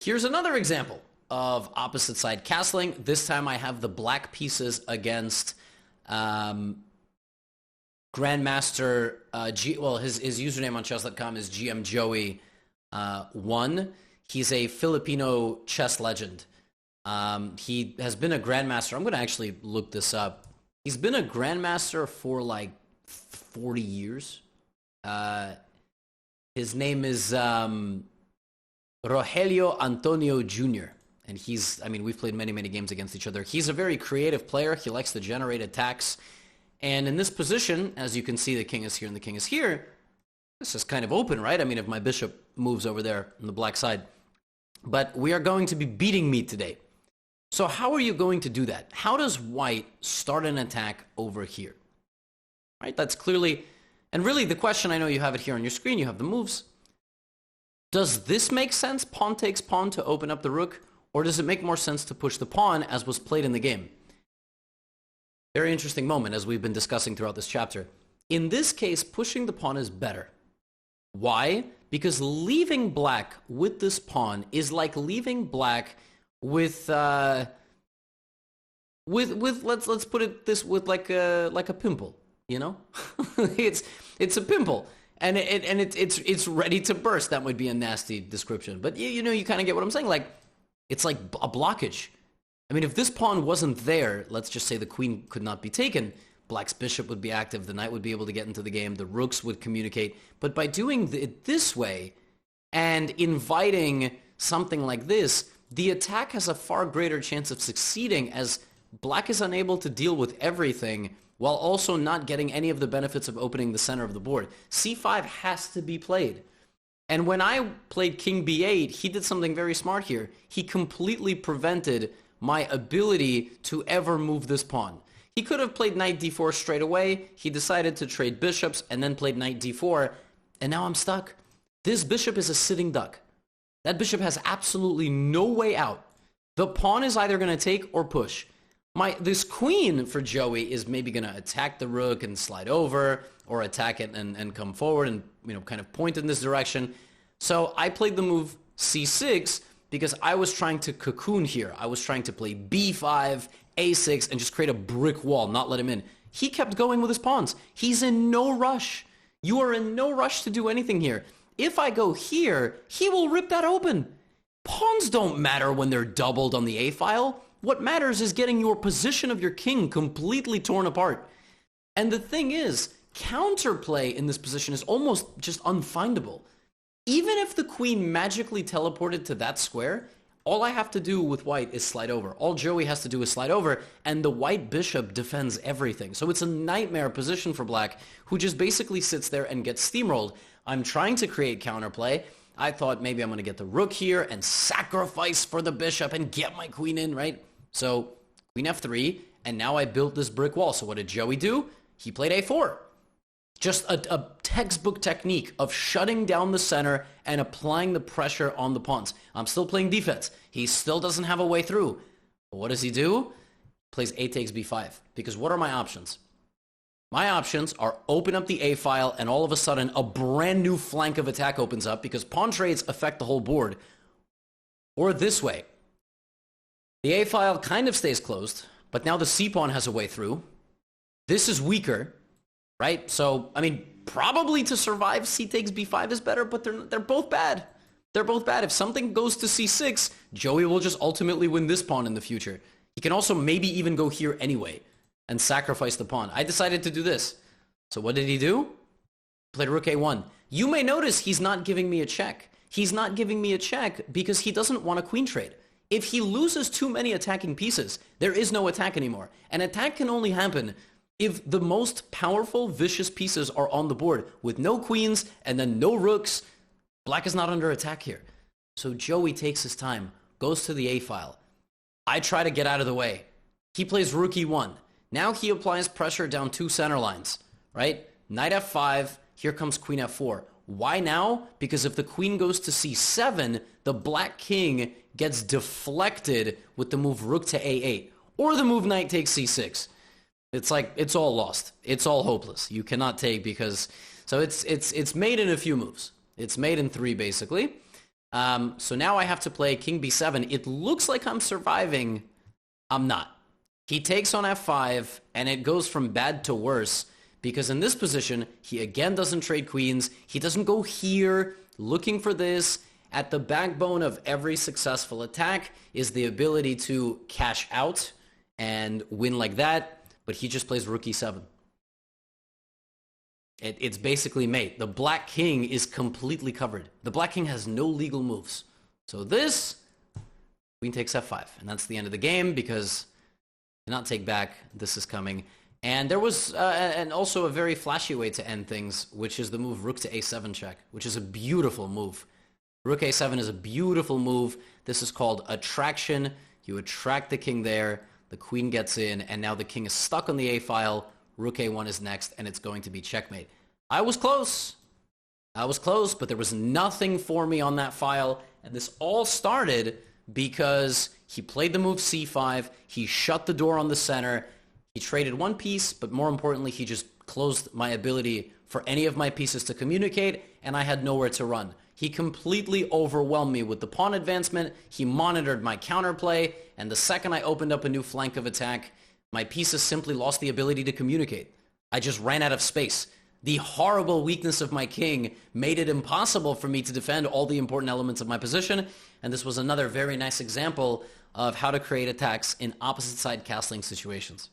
Here's another example of opposite side castling. This time I have the black pieces against Grandmaster his username on chess.com is GMJoey1. He's a Filipino chess legend. He has been a grandmaster. I'm going to actually look this up. He's been a grandmaster for like 40 years. His name is Rogelio Antonio Jr. And we've played many, many games against each other. He's a very creative player. He likes to generate attacks. And in this position, as you can see, the king is here and the king is here. This is kind of open, right? I mean, if my bishop moves over there on the black side. But we are going to be beating me today. So how are you going to do that? How does white start an attack over here? Right? That's clearly... And really, the question, I know you have it here on your screen. You have the moves. Does this make sense? Pawn takes pawn to open up the rook? Or does it make more sense to push the pawn as was played in the game? Very interesting moment, as we've been discussing throughout this chapter. In this case, pushing the pawn is better. Why? Because leaving black with this pawn is like leaving black with let's put it this, with like a pimple, you know? it's a pimple, and it's ready to burst. That might be a nasty description, but you know, you kind of get what I'm saying. Like, it's like a blockage. I mean, if this pawn wasn't there, let's just say the queen could not be taken, black's bishop would be active, the knight would be able to get into the game, the rooks would communicate. But by doing it this way and inviting something like this, the attack has a far greater chance of succeeding, as black is unable to deal with everything while also not getting any of the benefits of opening the center of the board. c5 has to be played. And when I played king b8, he did something very smart here. He completely prevented my ability to ever move this pawn. He could have played knight d4 straight away. He decided to trade bishops and then played knight d4, and now I'm stuck. This bishop is a sitting duck. That bishop has absolutely no way out. The pawn is either going to take or push. This queen for Joey is maybe going to attack the rook and slide over, or attack it and come forward and, you know, kind of point in this direction. So I played the move c6 because I was trying to cocoon here. I was trying to play b5, a6, and just create a brick wall, not let him in. He kept going with his pawns. He's in no rush. You are in no rush to do anything here. If I go here, he will rip that open. Pawns don't matter when they're doubled on the a-file. What matters is getting your position of your king completely torn apart. And the thing is, counterplay in this position is almost just unfindable. Even if the queen magically teleported to that square, all I have to do with white is slide over. All Joey has to do is slide over, and the white bishop defends everything. So it's a nightmare position for black, who just basically sits there and gets steamrolled. I'm trying to create counterplay. I thought maybe I'm going to get the rook here and sacrifice for the bishop and get my queen in, right? So queen f3, and now I built this brick wall. So what did Joey do? He played a4. Just a textbook technique of shutting down the center and applying the pressure on the pawns. I'm still playing defense. He still doesn't have a way through. But what does he do? Plays a takes b5. Because what are my options? My options are open up the a-file, and all of a sudden a brand new flank of attack opens up because pawn trades affect the whole board. Or this way. The a-file kind of stays closed, but now the c-pawn has a way through. This is weaker. Right? So, I mean, probably to survive, c takes b5 is better, but they're both bad. They're both bad. If something goes to c6, Joey will just ultimately win this pawn in the future. He can also maybe even go here anyway and sacrifice the pawn. I decided to do this. So what did he do? Played rook a1. You may notice he's not giving me a check. He's not giving me a check because he doesn't want a queen trade. If he loses too many attacking pieces, there is no attack anymore. An attack can only happen if the most powerful, vicious pieces are on the board with no queens and then no rooks. Black is not under attack here. So Joey takes his time, goes to the a-file. I try to get out of the way. He plays rook e1. Now he applies pressure down two center lines, right? Knight f5, here comes queen f4. Why now? Because if the queen goes to c7, the black king gets deflected with the move rook to a8, or the move knight takes c6. It's like, it's all lost. It's all hopeless. You cannot take because... So it's made in a few moves. It's made in three, basically. So now I have to play king b7. It looks like I'm surviving. I'm not. He takes on f5, and it goes from bad to worse, because in this position, he again doesn't trade queens. He doesn't go here looking for this. At the backbone of every successful attack is the ability to cash out and win like that, but he just plays rook e7. It's basically mate. The black king is completely covered. The black king has no legal moves. So this, queen takes f5, and that's the end of the game because cannot take back. This is coming. And there was and also a very flashy way to end things, which is the move rook to a7 check, which is a beautiful move. Rook a7 is a beautiful move. This is called attraction. You attract the king there, the queen gets in, and now the king is stuck on the a file. Rook a1 is next, and it's going to be checkmate. I was close, but there was nothing for me on that file, and this all started because he played the move c5, he shut the door on the center, he traded one piece, but more importantly, he just closed my ability for any of my pieces to communicate, and I had nowhere to run. He completely overwhelmed me with the pawn advancement, he monitored my counterplay, and the second I opened up a new flank of attack, my pieces simply lost the ability to communicate. I just ran out of space. The horrible weakness of my king made it impossible for me to defend all the important elements of my position, and this was another very nice example of how to create attacks in opposite side castling situations.